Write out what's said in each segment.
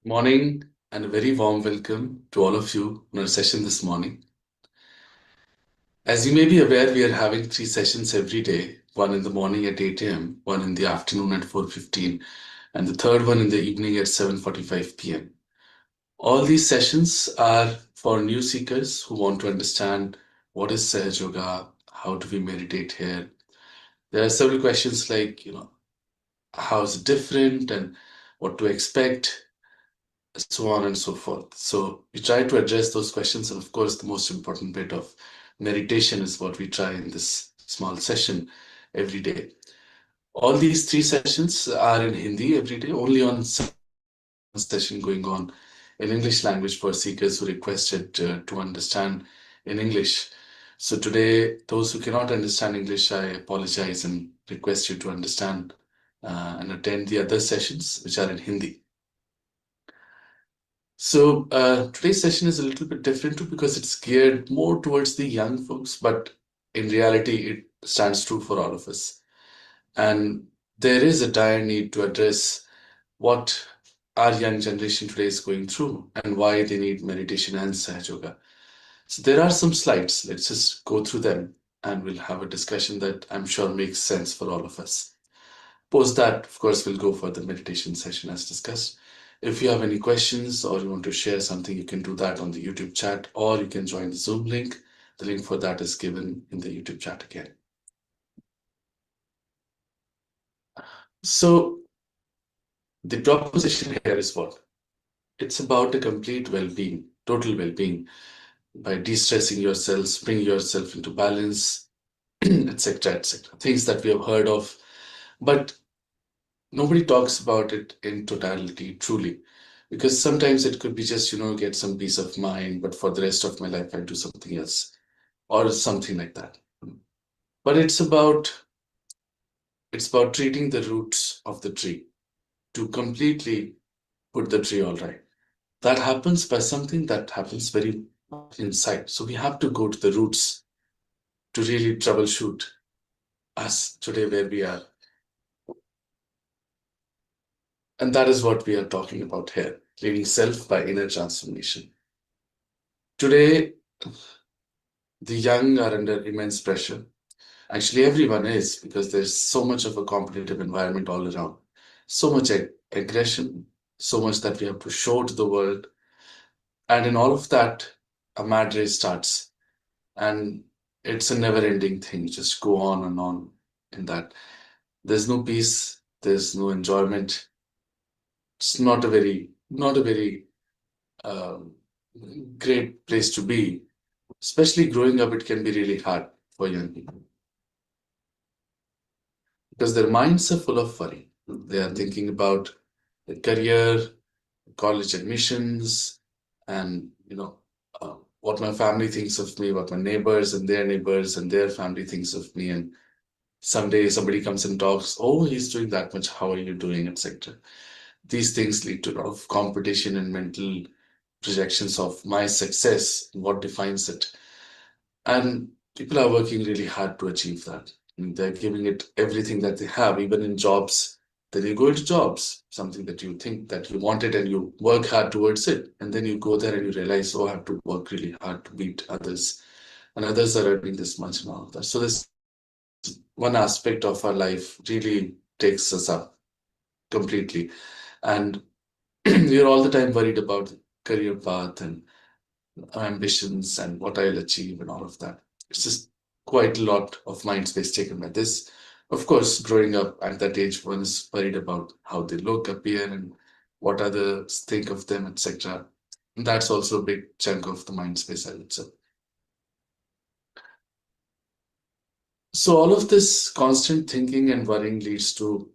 Morning and a very warm welcome to all of you on our session this morning. As you may be aware, we are having three sessions every day, one in the morning at 8 a.m., one in the afternoon at 4:15, and the third one in the evening at 7:45 p.m. All these sessions are for new seekers who want to understand what is Sahaja Yoga, how do we meditate here. There are several questions like, how is it different and what to expect, so on and so forth. So we try to address those questions. And of course, the most important bit of meditation is what we try in this small session every day. All these three sessions are in Hindi every day, only on session going on in English language for seekers who requested to understand in English. So today, those who cannot understand English, I apologize and request you to understand and attend the other sessions which are in Hindi. So today's session is a little bit different too because it's geared more towards the young folks, but in reality, it stands true for all of us. And there is a dire need to address what our young generation today is going through and why they need meditation and Sahaja Yoga. So there are some slides. Let's just go through them and we'll have a discussion that I'm sure makes sense for all of us. Post that, of course, we'll go for the meditation session as discussed. If you have any questions or you want to share something, you can do that on the YouTube chat or you can join the Zoom link. The link for that is given in the YouTube chat again. So the proposition here is what? It's about a complete well-being, total well-being, by de-stressing yourself, bring yourself into balance, etc., etc. Things that we have heard of, but nobody talks about it in totality, truly. Because sometimes it could be just, get some peace of mind, but for the rest of my life, I do something else or something like that. But it's about treating the roots of the tree to completely put the tree all right. That happens by something that happens very much inside. So we have to go to the roots to really troubleshoot us today where we are. And that is what we are talking about here, leading self by inner transformation. Today, the young are under immense pressure. Actually, everyone is because there's so much of a competitive environment all around. So much aggression, so much that we have to show to the world. And in all of that, a mad race starts. And it's a never ending thing, just go on and on in that. There's no peace, there's no enjoyment. It's not a very um, great place to be. Especially growing up, it can be really hard for young people because their minds are full of worry. They are thinking about the career, college admissions, and what my family thinks of me, what my neighbors and their family thinks of me, and someday somebody comes and talks, oh, he's doing that much, how are you doing, etc. These things lead to a lot of competition and mental projections of my success, what defines it. And people are working really hard to achieve that. And they're giving it everything that they have, even in jobs. Then you go into jobs, something that you think that you wanted and you work hard towards it. And then you go there and you realize, oh, I have to work really hard to beat others. And others are earning this much and all of that. So this one aspect of our life really takes us up completely. And you're all the time worried about career path and ambitions and what I'll achieve and all of that. It's just quite a lot of mind space taken by this. Of course, growing up at that age, one is worried about how they look, appear, and what others think of them, etc. And that's also a big chunk of the mind space, I would say. So all of this constant thinking and worrying leads to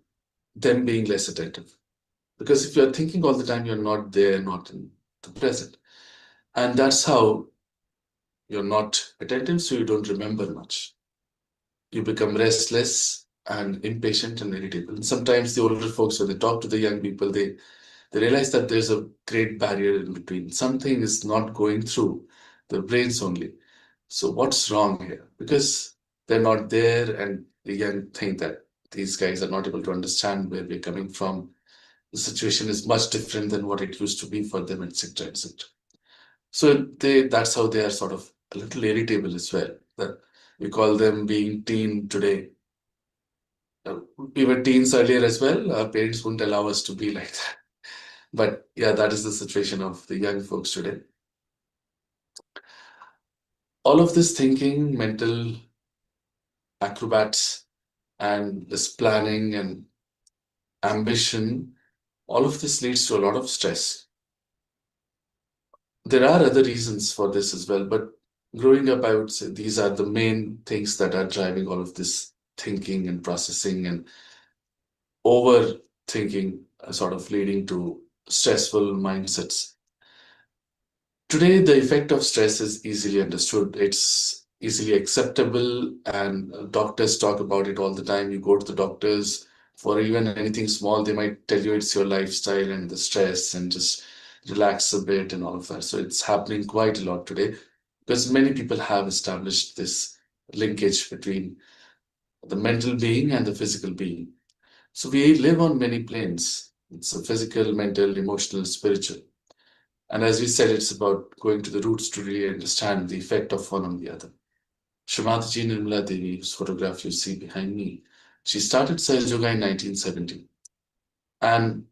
them being less attentive. Because if you're thinking all the time, you're not there, not in the present. And that's how you're not attentive, so you don't remember much. You become restless and impatient and irritable. And sometimes the older folks, when they talk to the young people, they realize that there's a great barrier in between. Something is not going through the brains only. So what's wrong here? Because they're not there, and the young think that these guys are not able to understand where we're coming from. The situation is much different than what it used to be for them, etc., etc. So that's how they are sort of a little irritable as well. That we call them being teen today. We were teens earlier as well. Our parents wouldn't allow us to be like that. But yeah, that is the situation of the young folks today. All of this thinking, mental acrobats, and this planning and ambition, all of this leads to a lot of stress. There are other reasons for this as well, but growing up, I would say these are the main things that are driving all of this thinking and processing and overthinking, sort of leading to stressful mindsets. Today, the effect of stress is easily understood. It's easily acceptable, and doctors talk about it all the time. You go to the doctors for even anything small, they might tell you it's your lifestyle and the stress and just relax a bit and all of that. So it's happening quite a lot today because many people have established this linkage between the mental being and the physical being. So we live on many planes. It's a physical, mental, emotional, spiritual. And as we said, it's about going to the roots to really understand the effect of one on the other. Shree Mataji Nirmala Devi, whose photograph you see behind me, she started Sahaja in 1970. And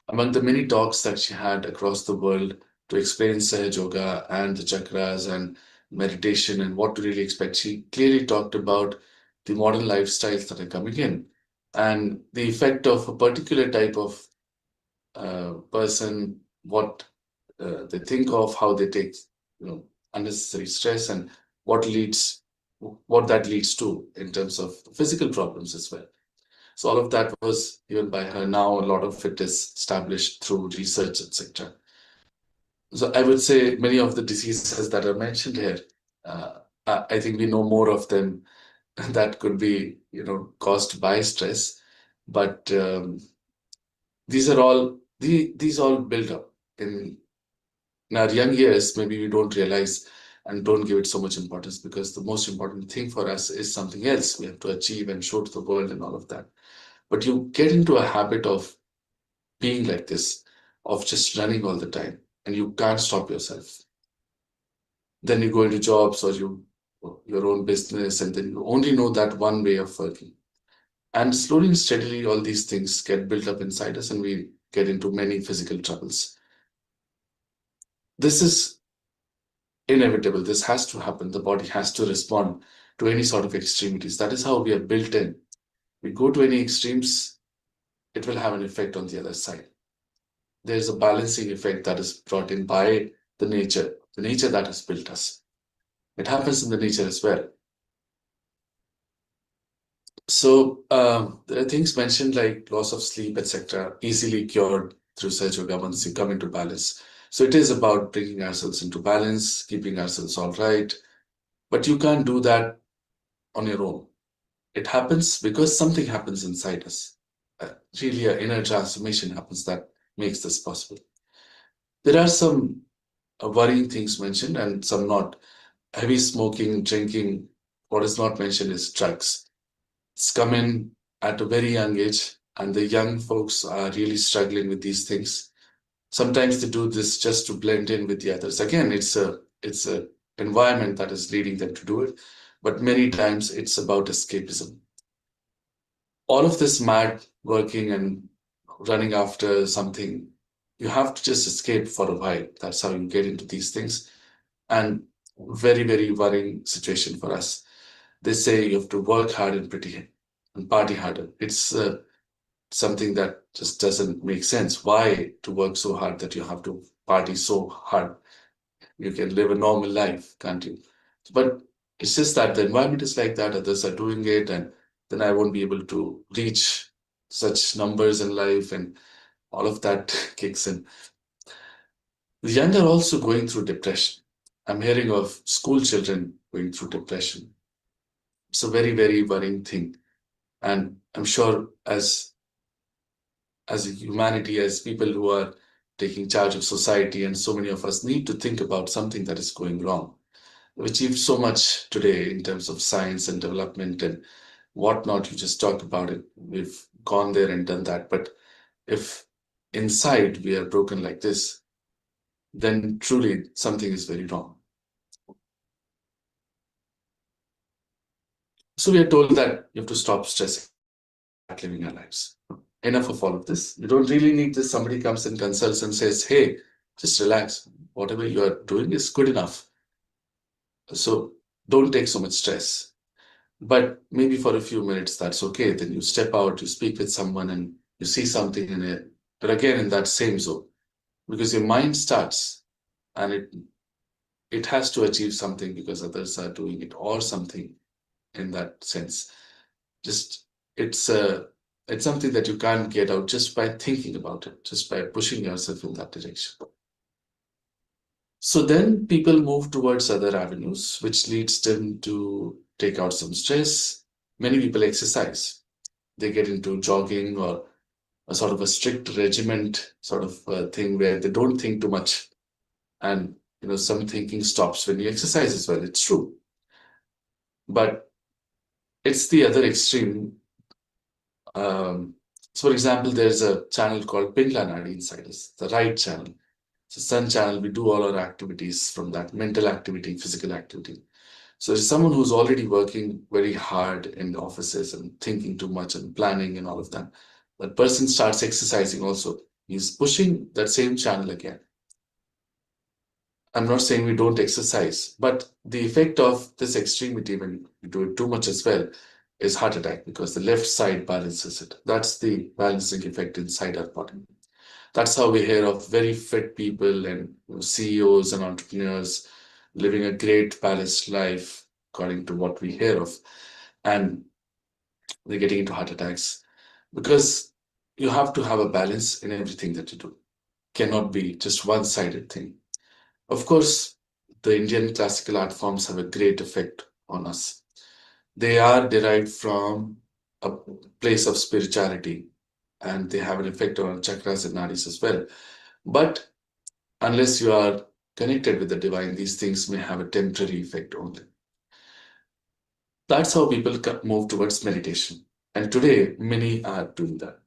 among the many talks that she had across the world to explain Sahaja Yoga and the chakras and meditation and what to really expect, she clearly talked about the modern lifestyles that are coming in and the effect of a particular type of person, what they think of, how they take, unnecessary stress, and what leads, what that leads to in terms of physical problems as well. So all of that was given by her. Now a lot of it is established through research, etc. So I would say many of the diseases that are mentioned here, I think we know more of them that could be, caused by stress, but these are all these all build up in our young years. Maybe we don't realize and don't give it so much importance because the most important thing for us is something else we have to achieve and show to the world and all of that. But you get into a habit of being like this, of just running all the time, and you can't stop yourself. Then you go into jobs or your own business, and then you only know that one way of working. And slowly and steadily, all these things get built up inside us, and we get into many physical troubles. This is inevitable. This has to happen. The body has to respond to any sort of extremities. That is how we are built in. We go to any extremes, it will have an effect on the other side. There's a balancing effect that is brought in by the nature that has built us. It happens in the nature as well. So there are things mentioned like loss of sleep, etc., easily cured through Sahaja Yoga once you come into balance. So it is about bringing ourselves into balance, keeping ourselves all right. But you can't do that on your own. It happens because something happens inside us. Really, an inner transformation happens that makes this possible. There are some worrying things mentioned and some not. Heavy smoking, drinking. What is not mentioned is drugs. It's come in at a very young age, and the young folks are really struggling with these things. Sometimes they do this just to blend in with the others. Again, it's a environment that is leading them to do it, but many times it's about escapism. All of this mad working and running after something, you have to just escape for a while. That's how you get into these things. And very, very worrying situation for us. They say you have to work hard and pretty and party harder. It's something that just doesn't make sense. Why to work so hard that you have to party so hard? You can live a normal life, can't you? But it's just that the environment is like that, others are doing it, and then I won't be able to reach such numbers in life, and all of that kicks in. The young are also going through depression. I'm hearing of school children going through depression. It's a very, very worrying thing. And I'm sure as a humanity, as people who are taking charge of society, and so many of us need to think about something that is going wrong. We've achieved so much today in terms of science and development and whatnot. You just talked about it. We've gone there and done that. But If inside we are broken like this, then truly something is very wrong. So we are told that you have to stop stressing and start living our lives. Enough of all of this. You don't really need this. Somebody comes and consults and says, hey, just relax. Whatever you are doing is good enough. So don't take so much stress. But maybe for a few minutes, that's okay. Then you step out, you speak with someone, and you see something in it. But again, in that same zone, because your mind starts and it has to achieve something because others are doing it or something in that sense. Just it's it's something that you can't get out just by thinking about it, just by pushing yourself in that direction. So then people move towards other avenues, which leads them to take out some stress. Many people exercise. They get into jogging or a sort of a strict regiment sort of thing where they don't think too much. And some thinking stops when you exercise as well. It's true. But it's the other extreme. Um, so, for example, there's a channel called Pingla Nadi inside us, the right channel. So, Sun channel, we do all our activities from that mental activity, physical activity. So, there's someone who's already working very hard in the offices and thinking too much and planning and all of that. That person starts exercising also. He's pushing that same channel again. I'm not saying we don't exercise, but the effect of this extremity when you do it too much as well is heart attack because the left side balances it. That's the balancing effect inside our body. That's how we hear of very fit people and CEOs and entrepreneurs living a great balanced life according to what we hear of. And they're getting into heart attacks because you have to have a balance in everything that you do. Cannot be just one-sided thing. Of course, the Indian classical art forms have a great effect on us. They are derived from a place of spirituality and they have an effect on chakras and nadis as well. But unless you are connected with the divine, these things may have a temporary effect only. That's how people move towards meditation. And today, many are doing that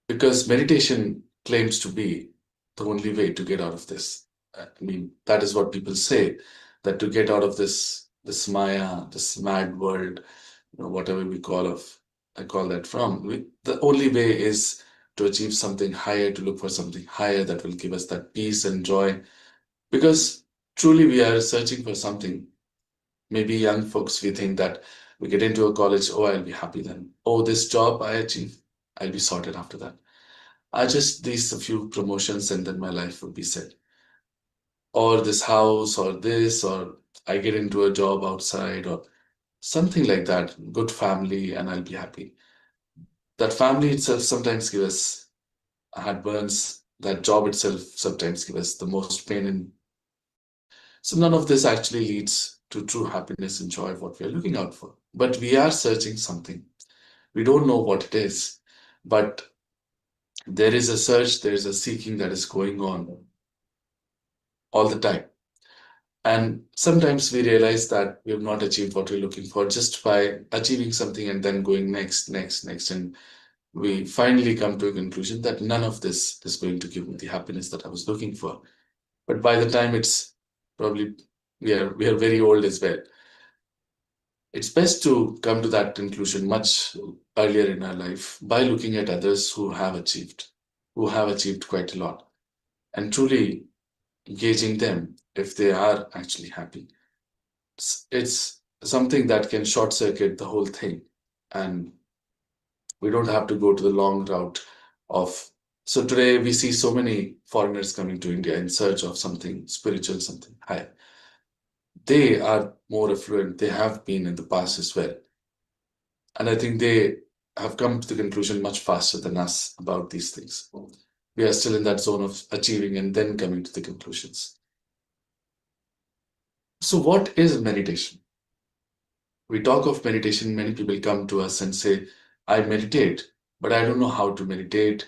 because meditation claims to be the only way to get out of this. I mean, that is what people say, that to get out of this Maya, this mad world, whatever I call that from, the only way is to achieve something higher, to look for something higher that will give us that peace and joy. Because truly we are searching for something. Maybe young folks, we think that we get into a college, oh, I'll be happy then. Oh, this job I achieve, I'll be sorted after that. I just these a few promotions and then my life will be set. Or this house or this, or I get into a job outside or something like that. Good family and I'll be happy. That family itself sometimes gives us heartburns. That job itself sometimes gives us the most pain. And so none of this actually leads to true happiness and joy of what we are looking out for. But we are searching something. We don't know what it is. But there is a search, there is a seeking that is going on all the time. And sometimes we realize that we have not achieved what we're looking for just by achieving something and then going next, next, next. And we finally come to a conclusion that none of this is going to give me the happiness that I was looking for. But by the time it's probably we are very old as well. It's best to come to that conclusion much earlier in our life by looking at others who have achieved quite a lot, and truly gauging them if they are actually happy. It's something that can short circuit the whole thing, and we don't have to go to the long route of. So today we see so many foreigners coming to India in search of something spiritual, something higher. They are more affluent. They have been in the past as well. And I think they have come to the conclusion much faster than us about these things. We are still in that zone of achieving and then coming to the conclusions. So, what is meditation? We talk of meditation, many people come to us and say, I meditate, but I don't know how to meditate.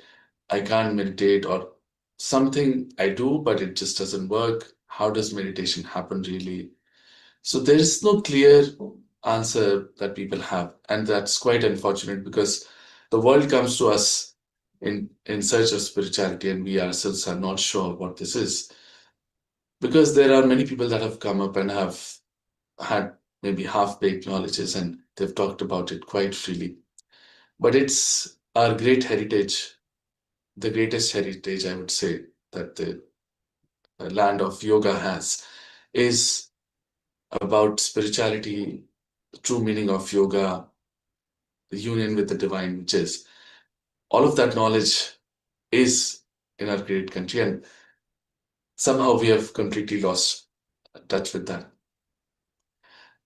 I can't meditate, or something I do, but it just doesn't work. How does meditation happen really? So there is no clear answer that people have, and that's quite unfortunate because the world comes to us in search of spirituality, and we ourselves are not sure what this is. Because there are many people that have come up and have had maybe half-baked knowledges and they've talked about it quite freely. But it's our great heritage, the greatest heritage, I would say, that the land of yoga has, is about spirituality, the true meaning of yoga, the union with the divine, which is all of that knowledge is in our great country, and somehow we have completely lost touch with that.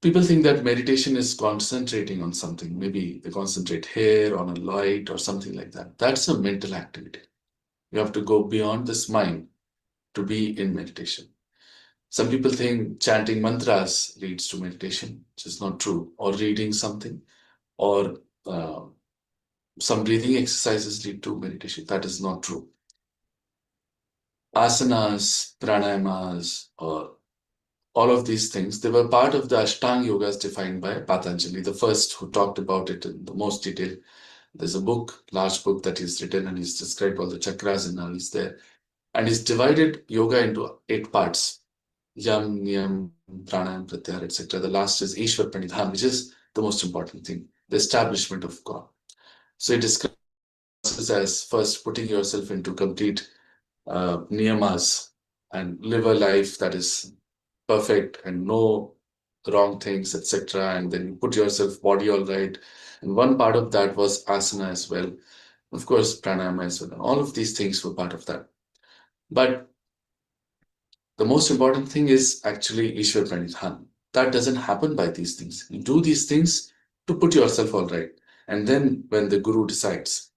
People think that meditation is concentrating on something. Maybe they concentrate here on a light or something like that. That's a mental activity. You have to go beyond this mind to be in meditation. Some people think chanting mantras leads to meditation, which is not true, or reading something, or uh, some breathing exercises lead to meditation. That is not true. Asanas, pranayamas, or all of these things, they were part of the Ashtanga yogas defined by Patanjali, the first who talked about it in the most detail. There's a book, large book that he's written, and he's described all the chakras and all is there. And he's divided yoga into 8 parts. Yam, Niyam, Pranayam, Pratyahara, etc. The last is Ishwar Pranidhan, which is the most important thing, the establishment of God. So it describes as first putting yourself into complete niyamas and live a life that is perfect and no wrong things, etc. And then you put yourself body all right. And one part of that was asana as well. Of course, pranayama as well. All of these things were part of that. But the most important thing is actually Ishwar Pranidhan. That doesn't happen by these things. You do these things to put yourself all right. And then when the Guru decides,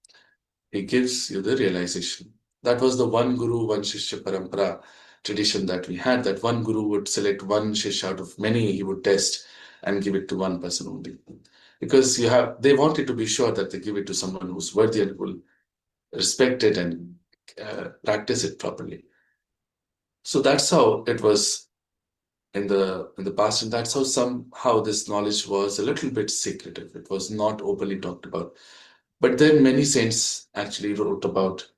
he gives you the realization. That was the one Guru, one Shishya Parampara tradition that we had, that one Guru would select one Shishya out of many he would test and give it to one person only. Because they wanted to be sure that they give it to someone who's worthy and will respect it and practice it properly. So that's how it was in the past, and that's how somehow this knowledge was a little bit secretive. It was not openly talked about. But then many saints actually wrote about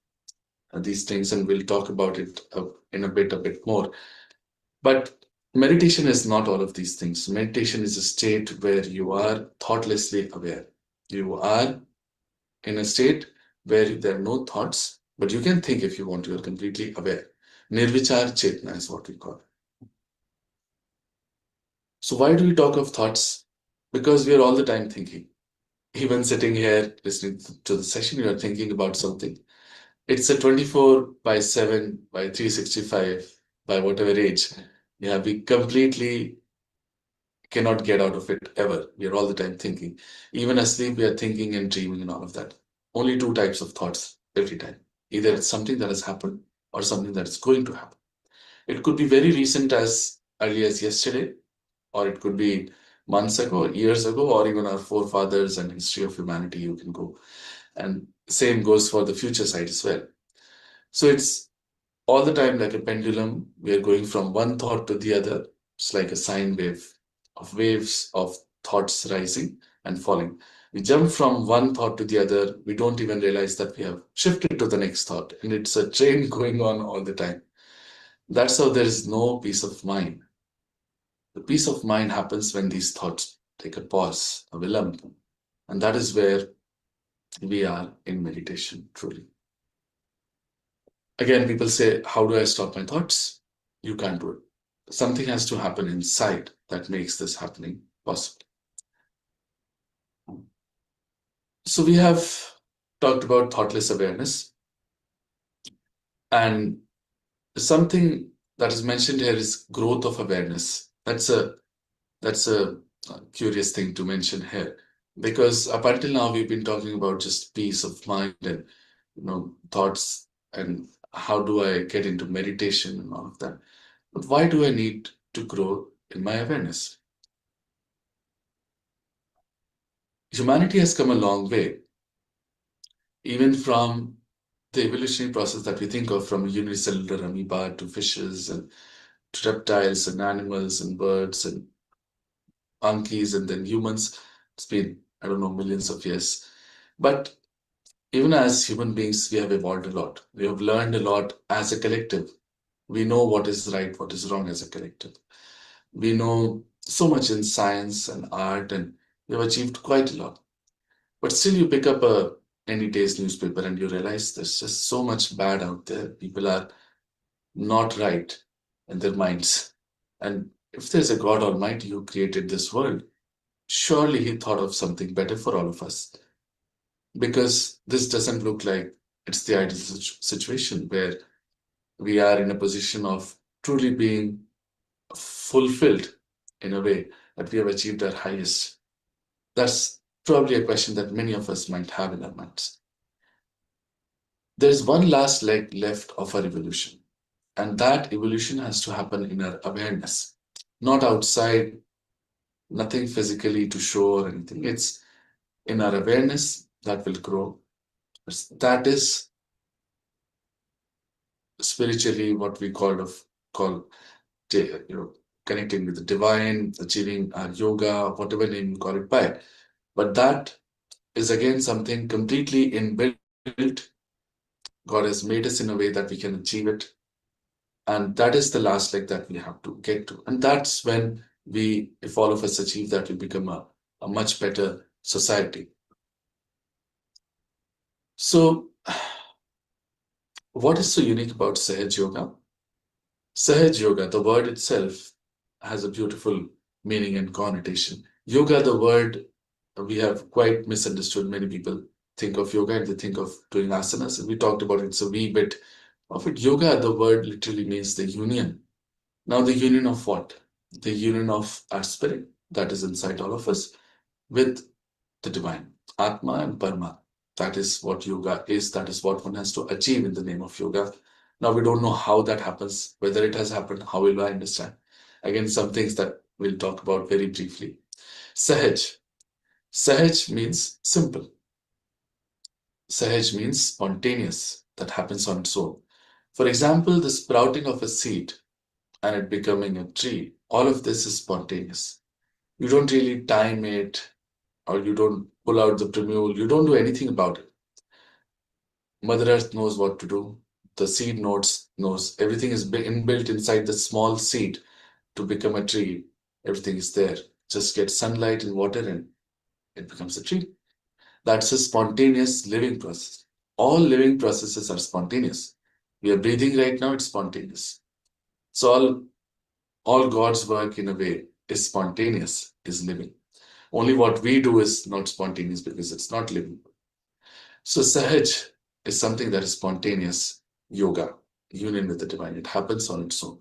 these things, and we'll talk about it in a bit more. But meditation is not all of these things. Meditation is a state where you are thoughtlessly aware. You are in a state where there are no thoughts, but you can think if you want. You are completely aware. Nirvichar Chetna is what we call it. So why do we talk of thoughts? Because we are all the time thinking. Even sitting here listening to the session, you are thinking about something. It's a 24 by 7 by 365 by whatever age. Yeah, we completely cannot get out of it ever. We are all the time thinking. Even asleep, we are thinking and dreaming and all of that. Only 2 types of thoughts every time. Either it's something that has happened or something that is going to happen. It could be very recent as early as yesterday, or it could be months ago, years ago, or even our forefathers and history of humanity. You can go. And same goes for the future side as well. So it's all the time like a pendulum. We are going from one thought to the other. It's like a sine wave of waves of thoughts rising and falling. We jump from one thought to the other. We don't even realize that we have shifted to the next thought. And it's a train going on all the time. That's how there is no peace of mind. The peace of mind happens when these thoughts take a pause, a vilamp. And that is where we are in meditation, truly. Again, people say, how do I stop my thoughts? You can't do it. Something has to happen inside that makes this happening possible. So we have talked about thoughtless awareness, and something that is mentioned here is growth of awareness. That's a curious thing to mention here, because up until now we've been talking about just peace of mind and thoughts and how do I get into meditation and all of that. But why do I need to grow in my awareness? Humanity has come a long way, even from the evolutionary process that we think of, from unicellular amoeba to fishes and to reptiles and animals and birds and monkeys and then humans. It's been, I don't know, millions of years. But Even as human beings, we have evolved a lot. We have learned a lot as a collective. We know what is right, what is wrong as a collective. We know so much in science and art, and we have achieved quite a lot. But still, you pick up a any day's newspaper and you realize there's just so much bad out there. People are not right in their minds. And if there's a God Almighty who created this world, surely He thought of something better for all of us. Because this doesn't look like it's the ideal situation where we are in a position of truly being fulfilled in a way that we have achieved our highest. That's probably a question that many of us might have in our minds. There's one last leg left of our evolution, and that evolution has to happen in our awareness, not outside, nothing physically to show or anything. It's in our awareness that will grow. That is spiritually what we call you know connecting with the divine, achieving our yoga, whatever name you call it by. But that is again something completely inbuilt. God has made us in a way that we can achieve it. And that is the last leg that we have to get to. And that's when we, if all of us achieve that, we become a much better society. So, what is so unique about Sahaj Yoga? Sahaj Yoga, the word itself, has a beautiful meaning and connotation. Yoga, the word, we have quite misunderstood. Many people think of yoga and they think of doing asanas. And we talked about it. It's a wee bit of it. Yoga, the word literally means the union. Now, the union of what? The union of our spirit that is inside all of us with the divine, Atma and Parma. That is what yoga is. That is what one has to achieve in the name of yoga. Now, we don't know how that happens, whether it has happened, how will I understand? Again, some things that we'll talk about very briefly. Sahaj. Sahaj means simple. Sahaj means spontaneous, that happens on its own. For example, the sprouting of a seed and it becoming a tree, all of this is spontaneous. You don't really time it or you don't pull out the primule, you don't do anything about it. Mother Earth knows what to do. The seed knows everything is inbuilt inside the small seed to become a tree. Everything is there. Just get sunlight and water and it becomes a tree. That's a spontaneous living process. All living processes are spontaneous. We are breathing right now, it's spontaneous. So all God's work in a way is spontaneous, is living. Only what we do is not spontaneous because it's not living. So Sahaj is something that is spontaneous yoga, union with the divine. It happens on its own.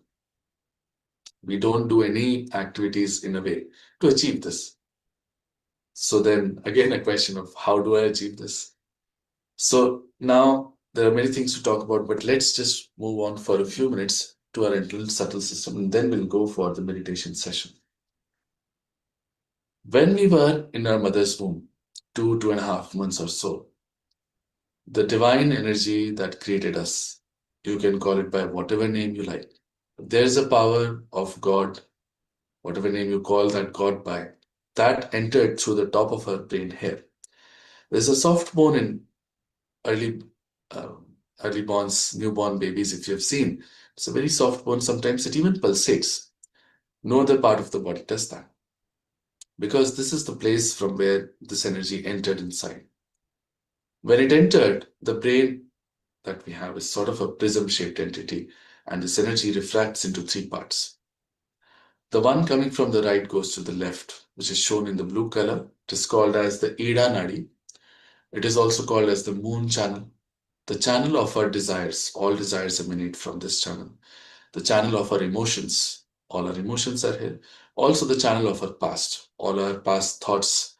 We don't do any activities in a way to achieve this. So then again, a question of how do I achieve this? So now there are many things to talk about, but let's just move on for a few minutes to our internal subtle system, and then we'll go for the meditation session. When we were in our mother's womb, 2.5 months or so, the divine energy that created us, you can call it by whatever name you like. There's a power of God, whatever name you call that God by, that entered through the top of her brain hair. There's a soft bone in early uh, early borns, newborn babies, if you have seen. It's a very soft bone. Sometimes it even pulsates. No other part of the body does that. Because this is the place from where this energy entered inside. When it entered, the brain that we have is sort of a prism-shaped entity, and this energy refracts into three parts. The one coming from the right goes to the left, which is shown in the blue color. It is called as the Ida Nadi. It is also called as the moon channel, the channel of our desires. All desires emanate from this channel. The channel of our emotions. All our emotions are here. Also, the channel of our past. All our past thoughts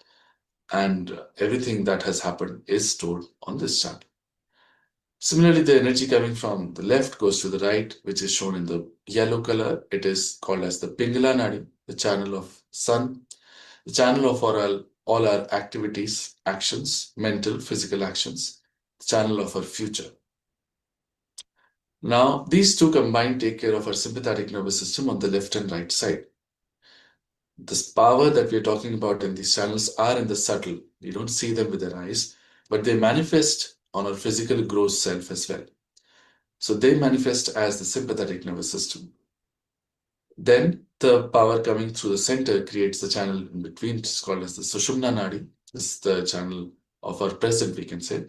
and everything that has happened is stored on this channel. Similarly, the energy coming from the left goes to the right, which is shown in the yellow color. It is called as the Pingala Nadi, the channel of sun, the channel of all our activities, actions, mental, physical actions, the channel of our future. Now, these two combined take care of our sympathetic nervous system on the left and right side. This power that we're talking about in these channels are in the subtle. We don't see them with our eyes, but they manifest on our physical gross self as well. So they manifest as the sympathetic nervous system. Then the power coming through the center creates the channel in between, which is called as the Sushumna Nadi. This is the channel of our present, we can say.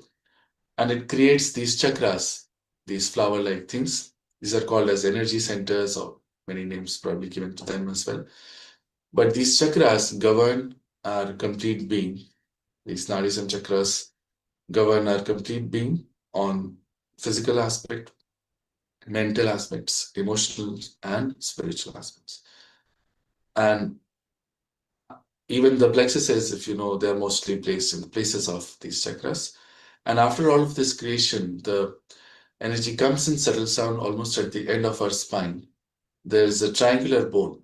And it creates these chakras, these flower-like things. These are called as energy centers, or many names probably given to them as well. But these chakras govern our complete being. These nadis and chakras govern our complete being on physical aspect, mental aspects, emotional and spiritual aspects. And even the plexuses, if you know, they're mostly placed in the places of these chakras. And after all of this creation, the energy comes and settles down almost at the end of our spine. There is a triangular bone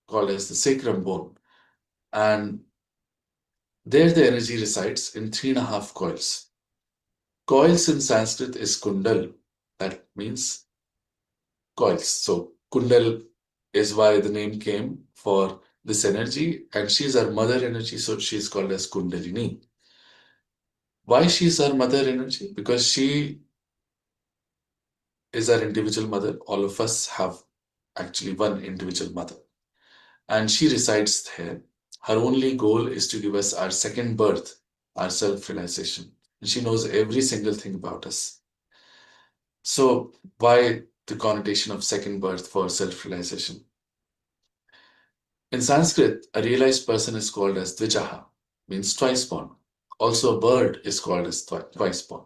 called as the sacrum bone. And there the energy resides in 3.5 coils. Coils in Sanskrit is kundal. That means coils. So kundal is why the name came for this energy. And she's our mother energy, so she's called as Kundalini. Why she's our mother energy? Because she is our individual mother. All of us have actually one individual mother. And she resides there. Her only goal is to give us our second birth, our self-realization. And she knows every single thing about us. So why the connotation of second birth for self-realization? In Sanskrit, a realized person is called as Dvijaha, means twice born. Also, a bird is called as twice born.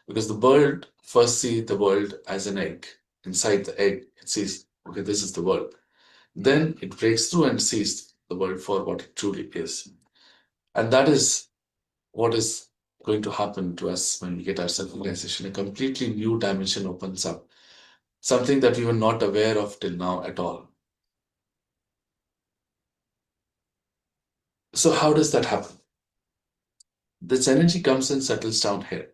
Because the bird first sees the world as an egg. Inside the egg, it sees, okay, this is the world. Then it breaks through and sees the world for what it truly is. And that is what is going to happen to us when we get our self-realization. A completely new dimension opens up, something that we were not aware of till now at all. So how does that happen? This energy comes and settles down here.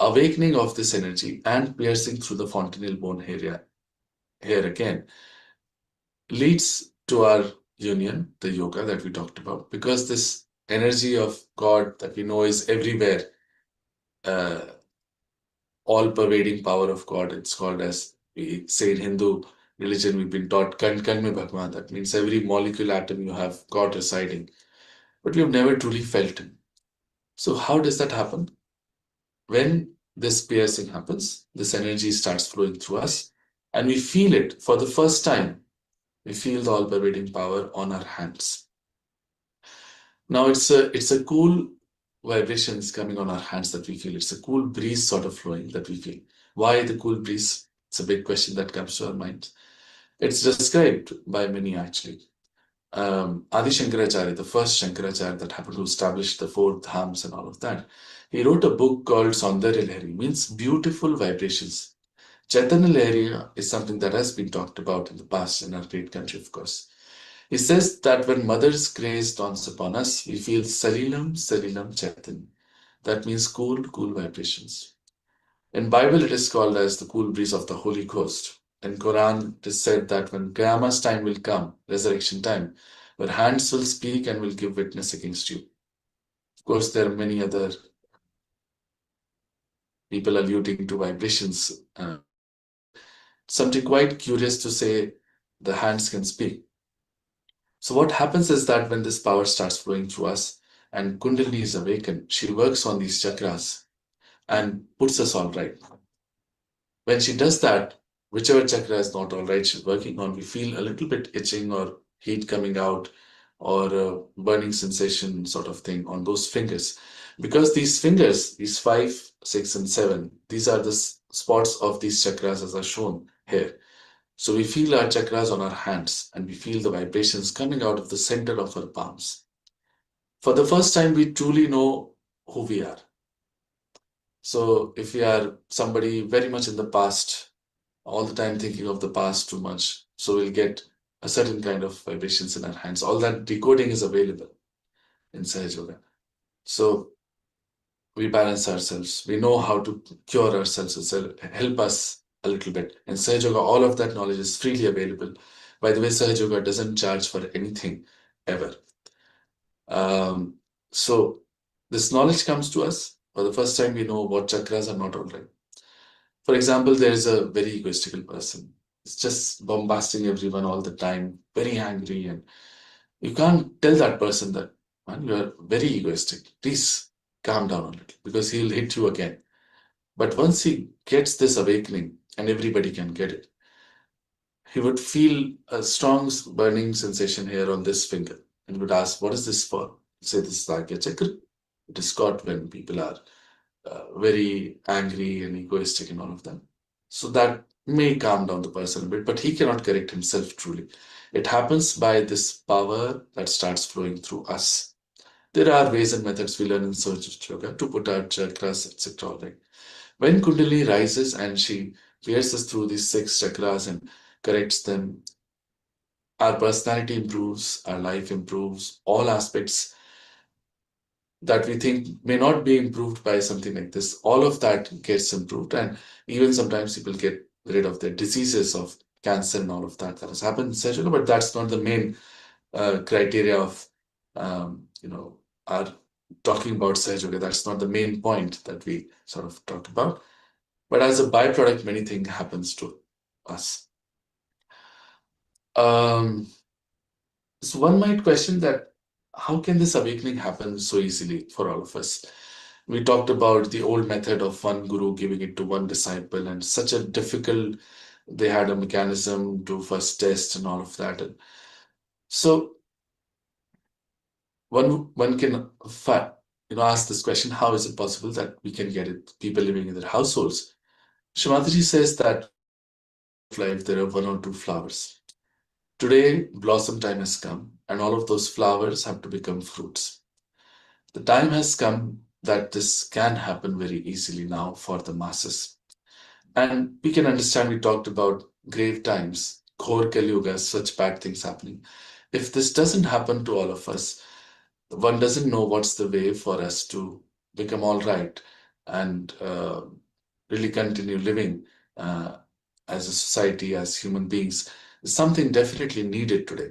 Awakening of this energy and piercing through the fontanelle bone area here again leads to our union, the yoga that we talked about, because this energy of God that we know is everywhere, uh, all-pervading power of God. It's called, as we say in Hindu religion, we've been taught Kan Kan Mein Bhagwan. That means every molecule atom you have God residing, but we have never truly felt Him. So how does that happen? When this piercing happens, this energy starts flowing through us, and we feel it for the first time. We feel the all-pervading power on our hands. Now it's a cool vibrations coming on our hands that we feel. It's a cool breeze sort of flowing that we feel. Why the cool breeze? It's a big question that comes to our mind. It's described by many actually. Adi Shankaracharya, the first Shankaracharya that happened to establish the four dhams and all of that, he wrote a book called Saundarya Lahari, means beautiful vibrations. Chaitanya Lahari is something that has been talked about in the past in our great country, of course. He says that when Mother's grace dawns upon us, we feel Salilam, Salilam Chaitanya. That means cool, cool vibrations. In Bible, it is called as the cool breeze of the Holy Ghost. In Quran, it is said that when Qiyamah's time will come, resurrection time, your hands will speak and will give witness against you. Of course, there are many other people alluding to vibrations, but something quite curious to say, the hands can speak. So what happens is that when this power starts flowing through us and Kundalini is awakened, she works on these chakras and puts us all right. When she does that, whichever chakra is not all right, she's working on, we feel a little bit itching or heat coming out or a burning sensation sort of thing on those fingers. Because these fingers, these 5, 6, and 7, these are the spots of these chakras as are shown here. So we feel our chakras on our hands and we feel the vibrations coming out of the center of our palms. For the first time, we truly know who we are. So if we are somebody very much in the past, all the time thinking of the past too much, so we'll get a certain kind of vibrations in our hands. All that decoding is available in Sahaja Yoga. So we balance ourselves. We know how to cure ourselves, help us a little bit. In Sahaja Yoga, all of that knowledge is freely available. By the way, Sahaja Yoga doesn't charge for anything ever. So this knowledge comes to us. For the first time, we know what chakras are not all right. For example, there is a very egoistical person. It's just bombasting everyone all the time, very angry, and you can't tell that person that, man, you are very egoistic. Please calm down a little because he'll hit you again. But once he gets this awakening, and everybody can get it, he would feel a strong burning sensation here on this finger and would ask, what is this for? Say, this is Agya Chakra. It is caught when people are very angry and egoistic and all of that. So that may calm down the person a bit, but he cannot correct himself truly. It happens by this power that starts flowing through us. There are ways and methods we learn in Sahaja Yoga to put our chakras, etc. All right. When Kundalini rises and she pierces through these six chakras and corrects them, our personality improves, our life improves, all aspects that we think may not be improved by something like this, all of that gets improved. And even sometimes people get rid of their diseases of cancer and all of that that has happened in surgery, but that's not the main criteria of, our talking about surgery. That's not the main point that we sort of talked about. But as a byproduct, many things happens to us. So one might question that how can this awakening happen so easily for all of us? We talked about the old method of one guru giving it to one disciple, and such a difficult, they had a mechanism to first test and all of that. And so one can ask this question, how is it possible that we can get it, people living in their households? Shree Mataji says that for every plant of life, there are one or two flowers. Today, blossom time has come, and all of those flowers have to become fruits. The time has come that this can happen very easily now for the masses. And we can understand, we talked about grave times, Ghor Kali Yuga, such bad things happening. If this doesn't happen to all of us, one doesn't know what's the way for us to become all right and really continue living as a society, as human beings. Something definitely needed today.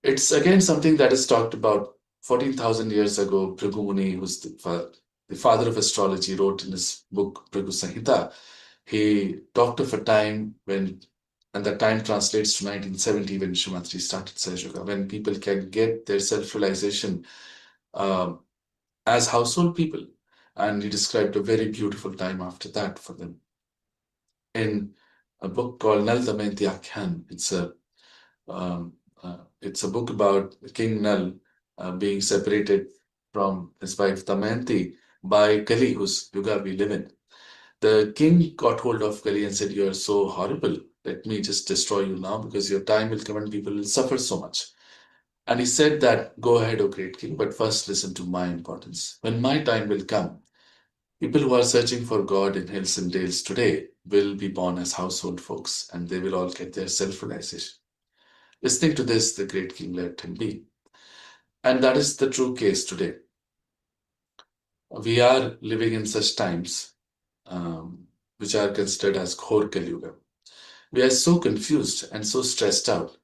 It's again something that is talked about 14,000 years ago. Bhrigu Muni, who's the father of astrology, wrote in his book Bhrigu Samhita. He talked of a time when, and that time translates to 1970 when Shree Mataji started Sahaja Yoga, when people can get their self-realization uh, as household people. And he described a very beautiful time after that for them. In a book called Nal Damayanti Akhyan, um, it's a book about King Nal being separated from his wife Damayanti by Kali, whose yuga we live in. The king got hold of Kali and said, "You are so horrible. Let me just destroy you now because your time will come and people will suffer so much." And he said that, "Go ahead, O great king, but first listen to my importance. When my time will come, people who are searching for God in hills and dales today will be born as household folks and they will all get their self-realization." Listening to this, the great king let him be. And that is the true case today. We are living in such times which are considered as Ghor Kali Yuga. We are so confused and so stressed out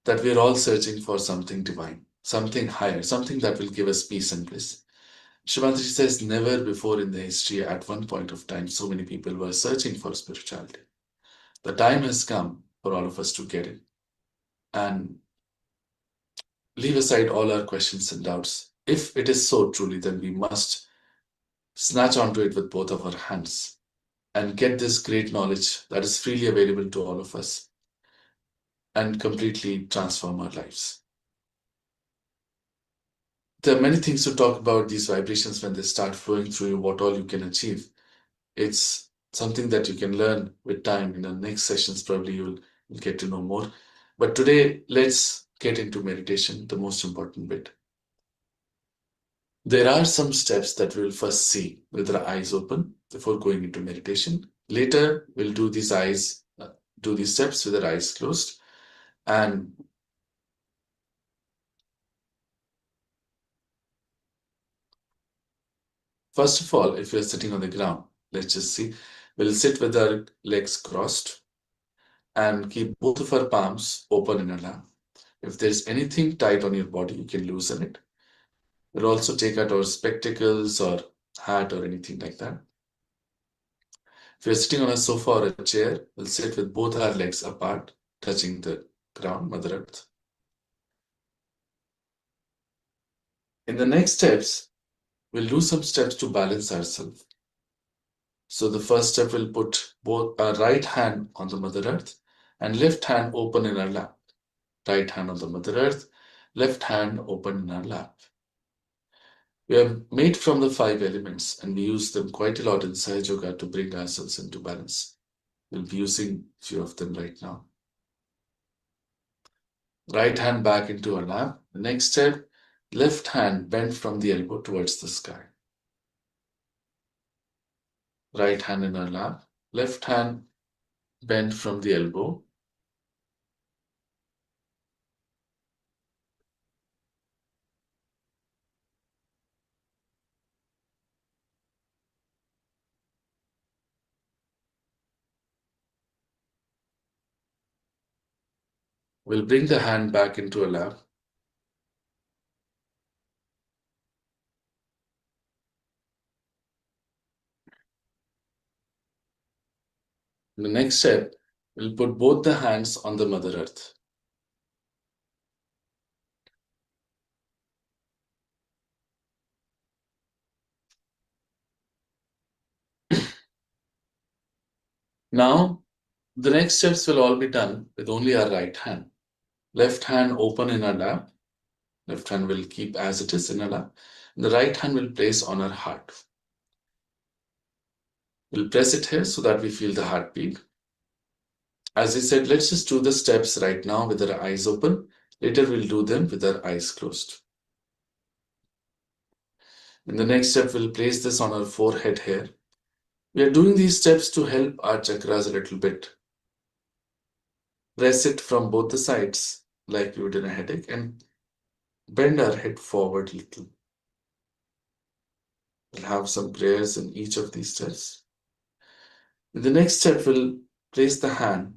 that we are all searching for something divine, something higher, something that will give us peace and bliss. Shree Mataji says never before in the history at one point of time so many people were searching for spirituality. The time has come for all of us to get it and leave aside all our questions and doubts. If it is so truly, then we must snatch onto it with both of our hands and get this great knowledge that is freely available to all of us and completely transform our lives. There are many things to talk about these vibrations when they start flowing through you, what all you can achieve. It's something that you can learn with time. In the next sessions, probably you'll get to know more. But today, let's get into meditation, the most important bit. There are some steps that we'll first see with our eyes open before going into meditation. Later, we'll do these steps with our eyes closed. And first of all, if you're sitting on the ground, let's just see. We'll sit with our legs crossed and keep both of our palms open in our lap. If there's anything tight on your body, you can loosen it. We'll also take out our spectacles or hat, or anything like that. If you're sitting on a sofa or a chair, we'll sit with both our legs apart, touching the ground, Mother Earth. In the next steps, we'll do some steps to balance ourselves. So the first step will put both our right hand on the Mother Earth and left hand open in our lap. Right hand on the Mother Earth, left hand open in our lap. We are made from the five elements and we use them quite a lot in Sahaja Yoga to bring ourselves into balance. We'll be using a few of them right now. Right hand back into our lap. The next step, left hand bent from the elbow towards the sky. Right hand in our lap. Left hand bent from the elbow. We'll bring the hand back into our lap. The next step, we'll put both the hands on the Mother Earth. Now, the next steps will all be done with only our right hand. Left hand open in our lap. Left hand will keep as it is in our lap. The right hand will place on our heart. We'll press it here so that we feel the heartbeat. As I said, let's just do the steps right now with our eyes open. Later, we'll do them with our eyes closed. In the next step, we'll place this on our forehead here. We are doing these steps to help our chakras a little bit. Press it from both the sides like we would in a headache and bend our head forward a little. We'll have some prayers in each of these steps. In the next step, we'll place the hand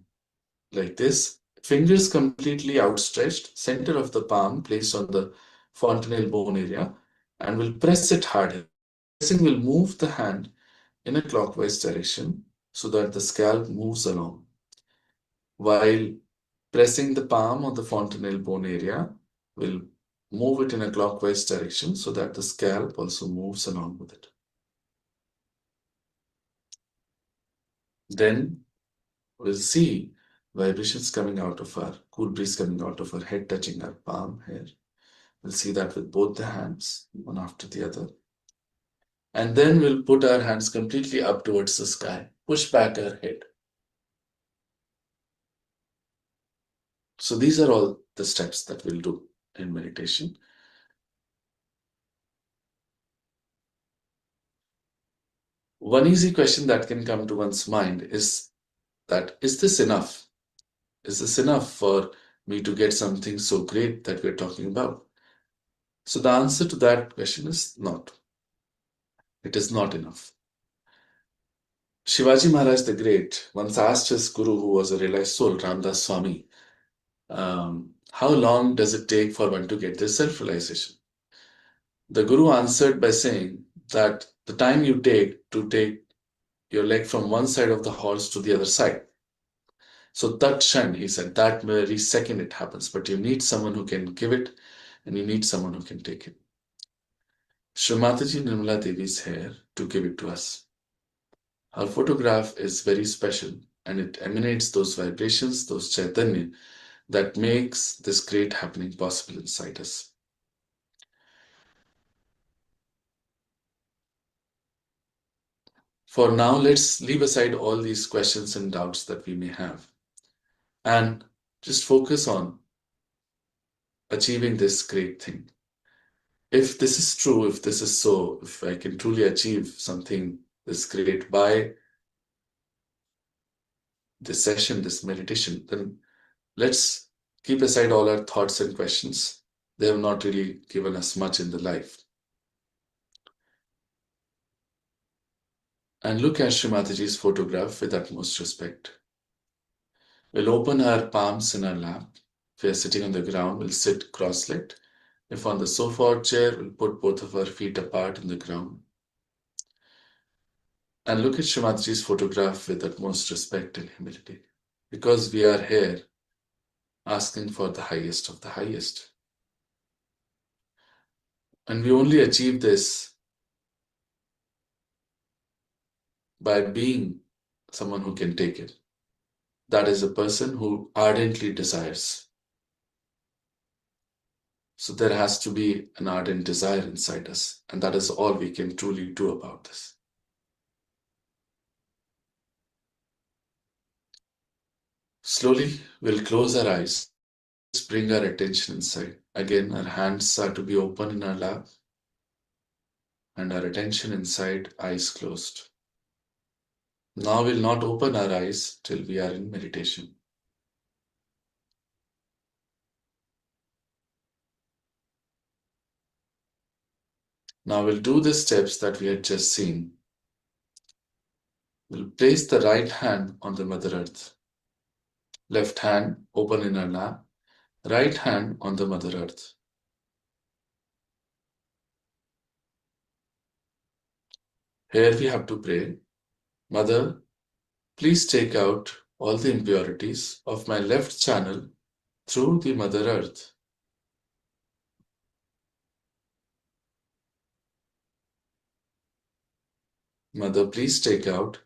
like this, fingers completely outstretched, center of the palm placed on the fontanelle bone area, and we'll press it hard. Pressing will move the hand in a clockwise direction so that the scalp moves along. While pressing the palm on the fontanelle bone area, we'll move it in a clockwise direction so that the scalp also moves along with it. Then we'll see vibrations coming out of our cool breeze coming out of our head, touching our palm here. We'll see that with both the hands, one after the other. And then we'll put our hands completely up towards the sky, push back our head. So these are all the steps that we'll do in meditation. One easy question that can come to one's mind is that, is this enough? Is this enough for me to get something so great that we're talking about? So the answer to that question is not. It is not enough. Shivaji Maharaj the Great once asked his guru, who was a realized soul, Ramdas Swami, how long does it take for one to get this self-realization? The guru answered by saying that the time you take to take your leg from one side of the horse to the other side. So that shan, he said, that very second it happens, but you need someone who can give it and you need someone who can take it. Shree Mataji Nirmala Devi is here to give it to us. Her photograph is very special and it emanates those vibrations, those chaitanya that makes this great happening possible inside us. For now, let's leave aside all these questions and doubts that we may have and just focus on achieving this great thing. If this is true, if this is so, if I can truly achieve something this great by this session, this meditation, then let's keep aside all our thoughts and questions. They have not really given us much in the life. And look at Shree Mataji's photograph with utmost respect. We'll open our palms in our lap. If we are sitting on the ground, we'll sit cross-legged. If on the sofa or chair, we'll put both of our feet apart in the ground. And look at Shree Mataji's photograph with utmost respect and humility. Because we are here asking for the highest of the highest. And we only achieve this by being someone who can take it. That is a person who ardently desires. So there has to be an ardent desire inside us, and that is all we can truly do about this. Slowly, we'll close our eyes, bring our attention inside. Again, our hands are to be open in our lap, and our attention inside, eyes closed. Now we'll not open our eyes till we are in meditation. Now we'll do the steps that we had just seen. We'll place the right hand on the Mother Earth. Left hand open in our lap. Right hand on the Mother Earth. Here we have to pray, Mother, please take out all the impurities of my left channel through the Mother Earth. Mother, please take out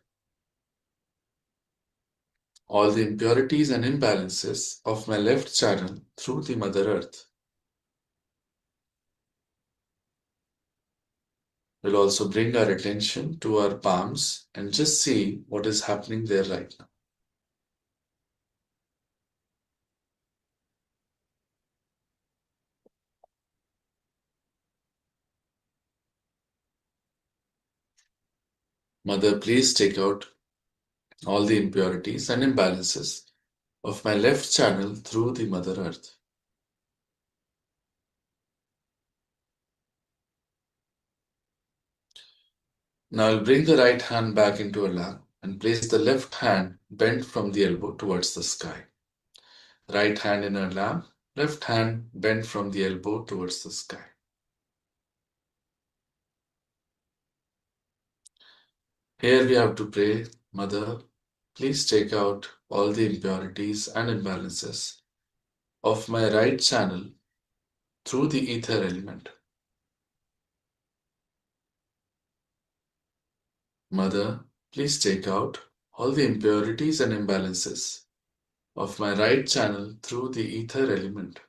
all the impurities and imbalances of my left channel through the Mother Earth. We'll also bring our attention to our palms and just see what is happening there right now. Mother, please take out all the impurities and imbalances of my left channel through the Mother Earth. Now I'll bring the right hand back into our lap and place the left hand bent from the elbow towards the sky. Right hand in our lap, left hand bent from the elbow towards the sky. Here we have to pray, Mother, please take out all the impurities and imbalances of my right channel through the ether element. Mother, please take out all the impurities and imbalances of my right channel through the ether element.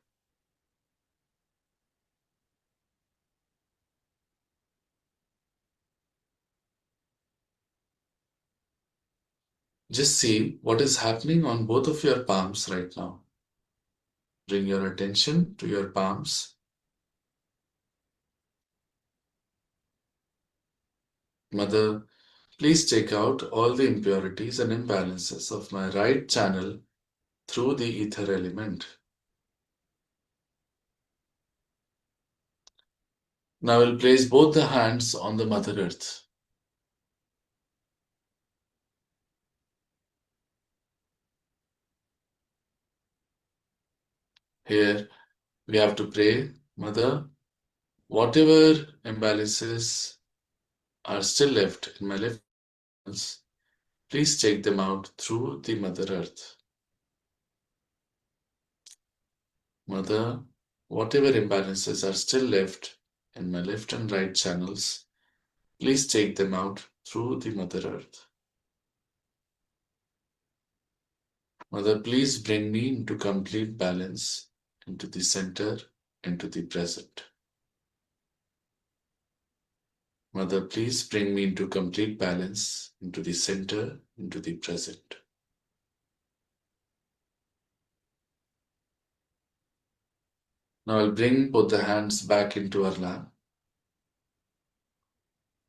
Just see what is happening on both of your palms right now. Bring your attention to your palms. Mother, please take out all the impurities and imbalances of my right channel through the ether element. Now we'll place both the hands on the Mother Earth. Here we have to pray, Mother, whatever imbalances are still left in my left hands, please take them out through the Mother Earth. Mother, whatever imbalances are still left in my left and right channels, please take them out through the Mother Earth. Mother, please bring me into complete balance, into the center, into the present. Mother, please bring me into complete balance, into the center, into the present. Now I'll bring both the hands back into our lap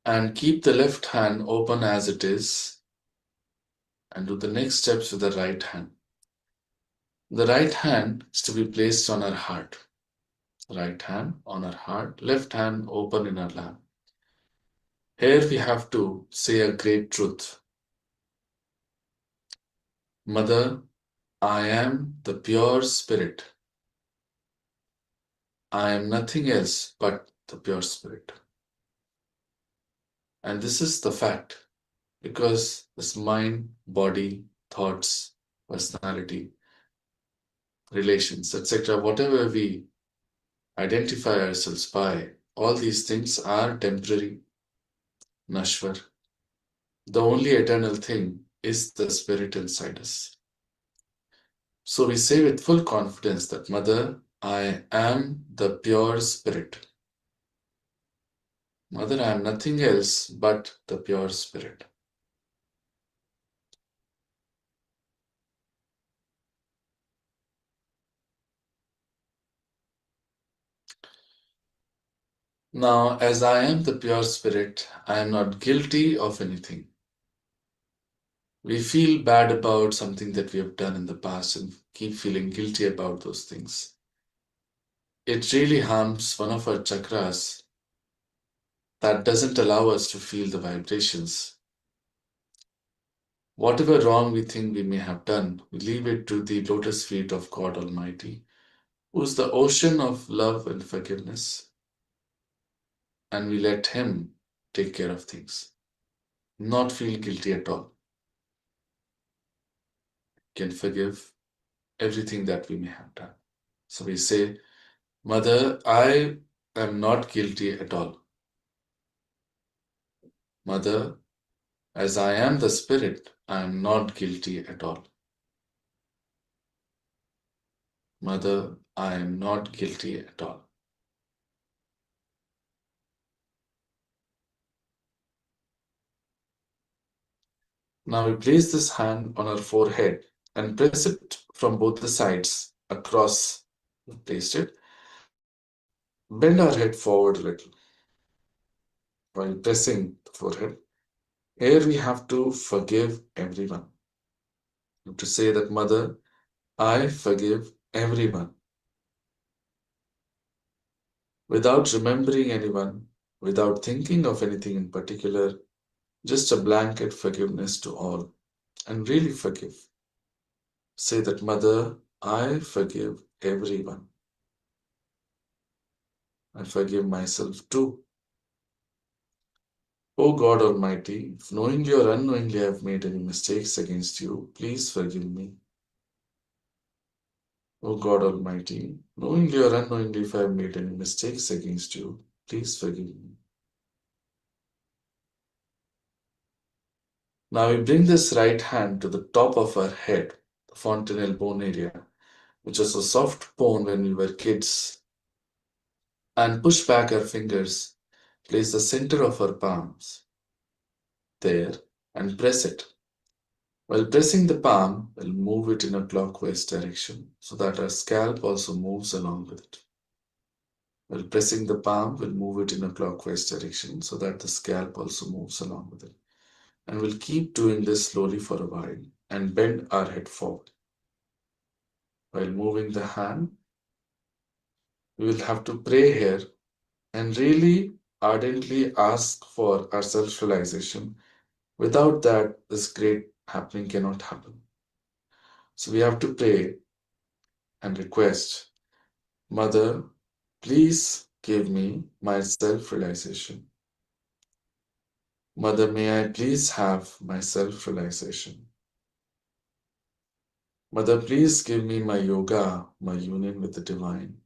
and keep the left hand open as it is and do the next steps with the right hand. The right hand is to be placed on our heart. Right hand on our heart, left hand open in our lap. Here we have to say a great truth. Mother, I am the pure spirit. I am nothing else but the pure spirit. And this is the fact. because this mind, body, thoughts, personality, relations, etc., whatever we identify ourselves by, all these things are temporary, nashwar. The only eternal thing is the spirit inside us. So we say with full confidence that, Mother, I am the pure spirit. Mother, I am nothing else but the pure spirit. Now, as I am the pure spirit, I am not guilty of anything. We feel bad about something that we have done in the past and keep feeling guilty about those things. It really harms one of our chakras that doesn't allow us to feel the vibrations. Whatever wrong we think we may have done, we leave it to the lotus feet of God Almighty, who's the ocean of love and forgiveness, and we let Him take care of things. Not feel guilty at all. Can forgive everything that we may have done. So we say, Mother, I am not guilty at all. Mother, as I am the Spirit, I am not guilty at all. Mother, I am not guilty at all. Now we place this hand on our forehead and press it from both the sides across. We placed it. Bend our head forward a little while pressing the forehead. Here we have to forgive everyone. We have to say that, Mother, I forgive everyone. Without remembering anyone, without thinking of anything in particular, just a blanket forgiveness to all, and really forgive. Say that, Mother, I forgive everyone. I forgive myself too. O God Almighty, if knowingly or unknowingly I have made any mistakes against you, please forgive me. O God Almighty, knowingly or unknowingly if I have made any mistakes against you, please forgive me. Now we bring this right hand to the top of our head, the fontanelle bone area, which was a soft bone when we were kids, and push back our fingers, place the center of our palms there, and press it. While pressing the palm, we'll move it in a clockwise direction so that our scalp also moves along with it. While pressing the palm, we'll move it in a clockwise direction so that the scalp also moves along with it. And we'll keep doing this slowly for a while and bend our head forward. While moving the hand, we will have to pray here and really ardently ask for our self-realization. Without that, this great happening cannot happen. So we have to pray and request, Mother, please give me my self-realization. Mother, may I please have my self-realization. Mother, please give me my yoga, my union with the divine.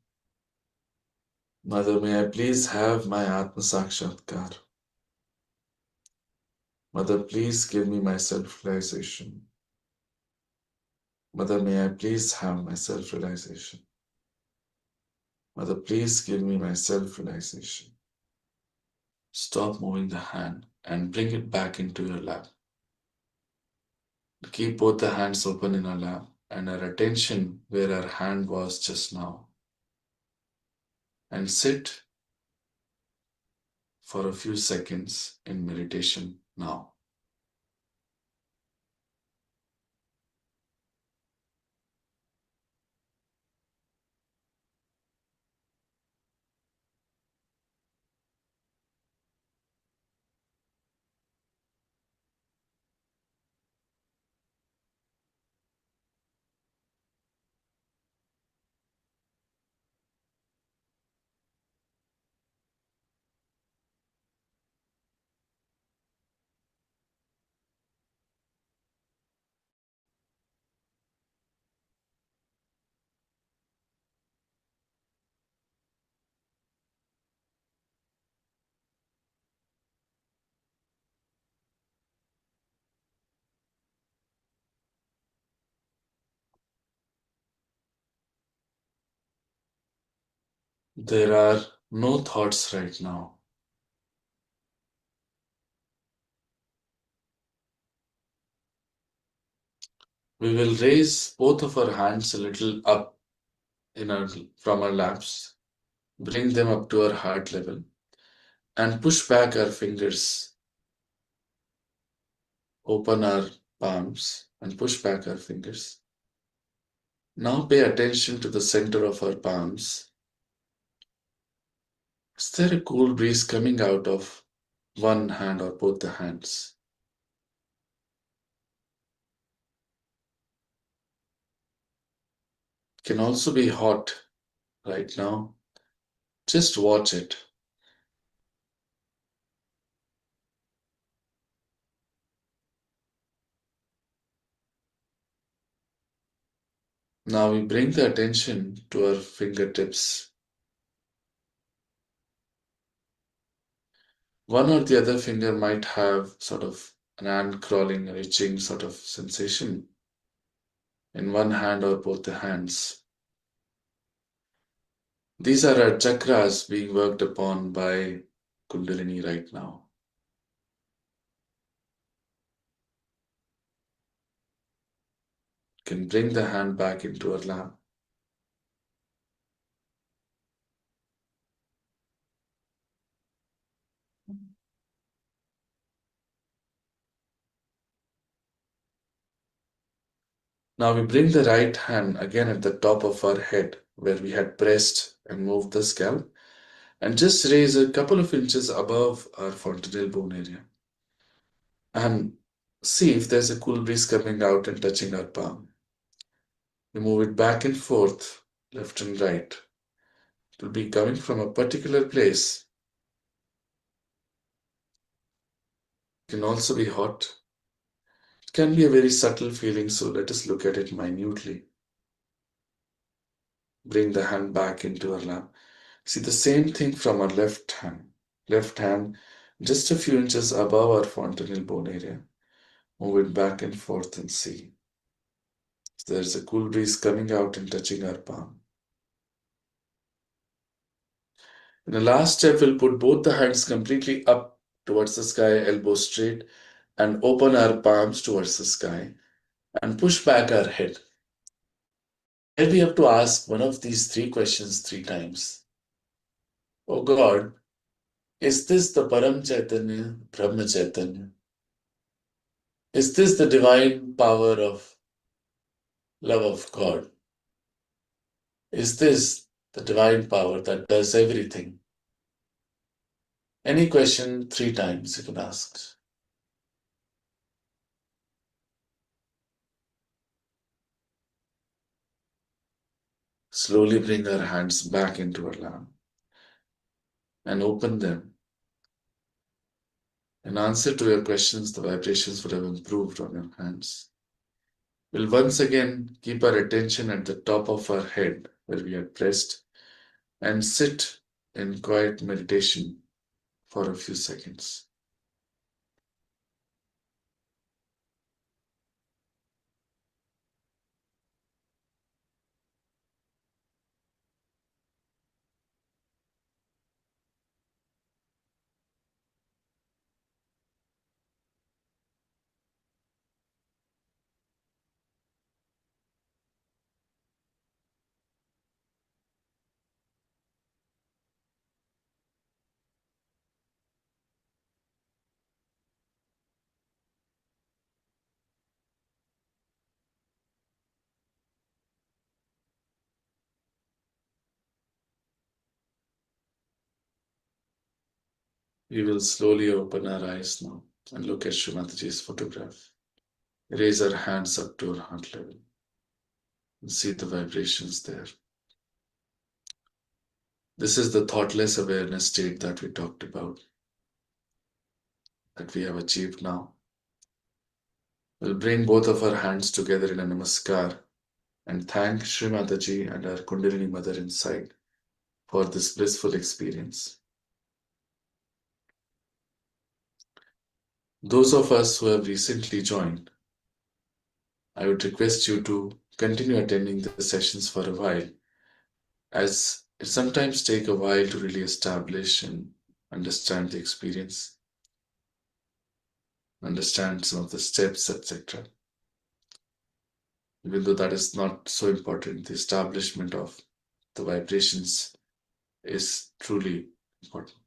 Mother, may I please have my Atma Sakshatkar. Mother, please give me my self-realization. Mother, may I please have my self-realization. Mother, please give me my self-realization. Stop moving the hand and bring it back into your lap. Keep both the hands open in our lap and our attention where our hand was just now. And sit for a few seconds in meditation now. There are no thoughts right now. We will raise both of our hands a little up from our laps, bring them up to our heart level, and push back our fingers. Open our palms and push back our fingers. Now pay attention to the center of our palms. Is there a cool breeze coming out of one hand or both the hands? It can also be hot right now. Just watch it. Now we bring the attention to our fingertips. One or the other finger might have sort of an ant crawling, itching sort of sensation in one hand or both the hands. These are our chakras being worked upon by Kundalini right now. You can bring the hand back into our lap. Now we bring the right hand again at the top of our head where we had pressed and moved the scalp and just raise a couple of inches above our fontanelle bone area and see if there's a cool breeze coming out and touching our palm. We move it back and forth, left and right. It will be coming from a particular place. It can also be hot. It can be a very subtle feeling, so let us look at it minutely. Bring the hand back into our lap. See the same thing from our left hand. Left hand just a few inches above our fontanelle bone area. Move it back and forth and see. There's a cool breeze coming out and touching our palm. In the last step, we'll put both the hands completely up towards the sky, elbows straight, and open our palms towards the sky and push back our head. Here we have to ask one of these three questions three times. Oh God, is this the Param Chaitanya, Brahma Chaitanya? Is this the divine power of love of God? Is this the divine power that does everything? Any question three times you can ask. Slowly bring our hands back into our lap and open them. In answer to your questions, the vibrations would have improved on your hands. We'll once again keep our attention at the top of our head where we had pressed and sit in quiet meditation for a few seconds. We will slowly open our eyes now and look at Shree Mataji's photograph. Raise our hands up to our heart level and see the vibrations there. This is the thoughtless awareness state that we talked about, that we have achieved now. We'll bring both of our hands together in a namaskar and thank Shree Mataji and our Kundalini Mother inside for this blissful experience. Those of us who have recently joined, I would request you to continue attending the sessions for a while, as It sometimes take a while to really establish and understand the experience, understand some of the steps, etc. Even though that is not so important, the establishment of the vibrations is truly important.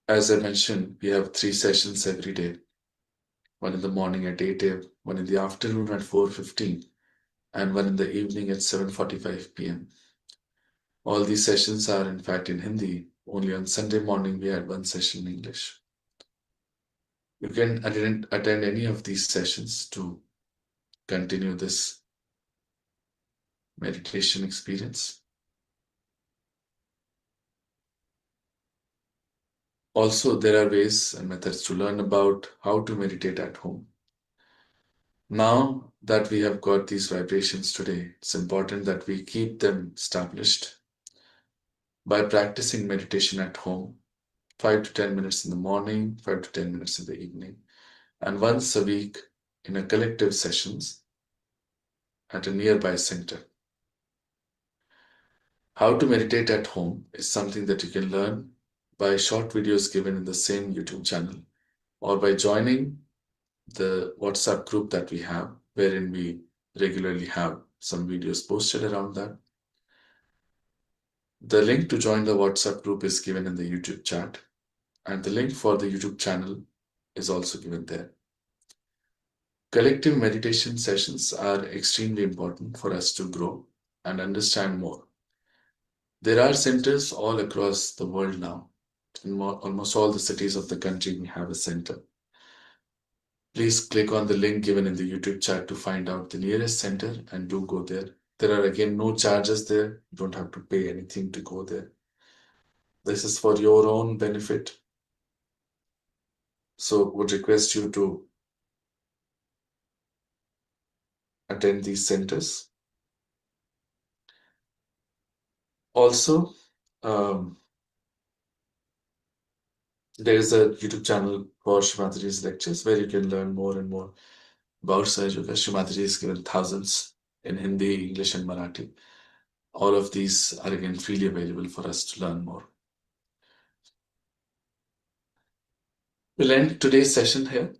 As I mentioned, we have 3 sessions every day, one in the morning at 8 a.m., one in the afternoon at 4:15, and one in the evening at 7:45 p.m. All these sessions are in fact in Hindi. Only on Sunday morning we had one session in English. You can attend any of these sessions to continue this meditation experience. Also, there are ways and methods to learn about how to meditate at home. Now that we have got these vibrations today, it's important that we keep them established by practicing meditation at home, 5 to 10 minutes in the morning, 5 to 10 minutes in the evening, and once a week in a collective sessions at a nearby center. How to meditate at home is something that you can learn by short videos given in the same YouTube channel or by joining the WhatsApp group that we have, wherein we regularly have some videos posted around that. The link to join the WhatsApp group is given in the YouTube chat, and the link for the YouTube channel is also given there. Collective meditation sessions are extremely important for us to grow and understand more. There are centers all across the world now. In almost all the cities of the country, we have a center. Please click on the link given in the YouTube chat to find out the nearest center and do go there. There are again no charges there. You don't have to pay anything to go there. This is for your own benefit. So would request you to attend these centers. Also, there is a YouTube channel for Shree Mataji's lectures where you can learn more and more about Sahaja. Shree Mataji has given thousands in Hindi, English, and Marathi. All of these are again freely available for us to learn more. We'll end today's session here.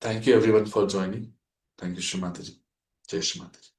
Thank you everyone for joining. Thank you, Shree Mataji. Jai Shree Mataji.